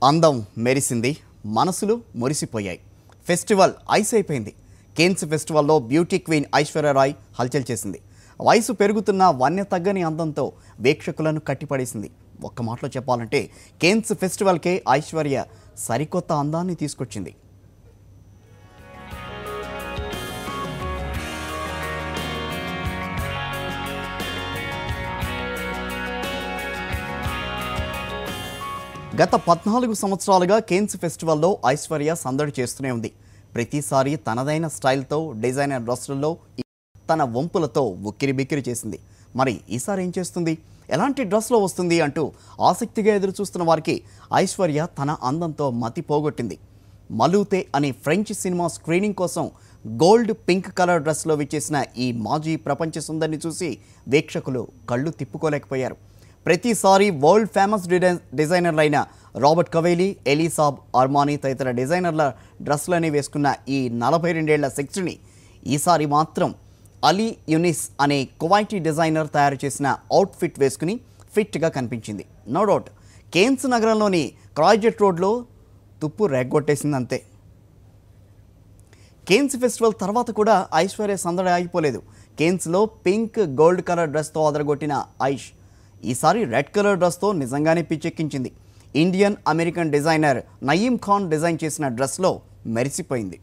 అందం మెరిసింది, మనసులు మురిసిపోయాయి. ఫెస్టివల్ ఐస్ అయిపోయింది. కేన్స్ ఫెస్టివల్లో బ్యూటీ క్వీన్ ఐశ్వర్య రాయ్ హల్చల్ చేసింది. వయసు పెరుగుతున్న వన్య తగ్గని అందంతో వీక్షకులను కట్టిపడేసింది. ఒక్క మాటలో చెప్పాలంటే కేన్స్ ఫెస్టివల్కే ఐశ్వర్య సరికొత్త అందాన్ని తీసుకొచ్చింది. గత 14 సంవత్సరాలుగా కేన్స్ ఫెస్టివల్లో ఐశ్వర్య సందడి చేస్తూనే ఉంది. ప్రతిసారి తనదైన స్టైల్తో డిజైనర్ డ్రెస్సుల్లో తన వంపులతో ఉక్కిరిబిక్కిరి చేసింది. మరి ఈసారి ఏం చేస్తుంది, ఎలాంటి డ్రెస్లో వస్తుంది అంటూ ఆసక్తిగా ఎదురు చూస్తున్న వారికి ఐశ్వర్య తన అందంతో మతి పోగొట్టింది. మలూతే అనే ఫ్రెంచ్ సినిమా స్క్రీనింగ్ కోసం గోల్డ్ పింక్ కలర్ డ్రెస్లో విచ్చేసిన ఈ మాజీ ప్రపంచ సుందరిని చూసి వీక్షకులు కళ్ళు తిప్పుకోలేకపోయారు. ప్రతిసారి వరల్డ్ ఫేమస్ డిజైనర్లైన రాబర్ట్ కవేలీ, ఎలీసాబ్, అర్మానీ తదితర డిజైనర్ల డ్రెస్సులని వేసుకున్న ఈ 42 ఏళ్ల సెక్స్ని ఈసారి మాత్రం అలీ యునిస్ అనే కువైటీ డిజైనర్ తయారు చేసిన అవుట్ఫిట్ వేసుకుని ఫిట్గా కనిపించింది. నో డౌట్ కేన్స్ నగరంలోని క్రాయ్జెట్ రోడ్లో తుప్పు రేగొట్టేసిందంతే. కేన్స్ ఫెస్టివల్ తర్వాత కూడా ఐశ్వర్య సందడి ఆగిపోలేదు. కేన్స్లో పింక్ గోల్డ్ కలర్ డ్రెస్తో అదరగొట్టిన ఐష్ ఈసారి రెడ్ కలర్ డ్రెస్తో నిజంగానే పిచ్చెక్కించింది. Indian American designer Naeem Khan design చేసిన డ్రెస్లో మెరిసిపోయింది.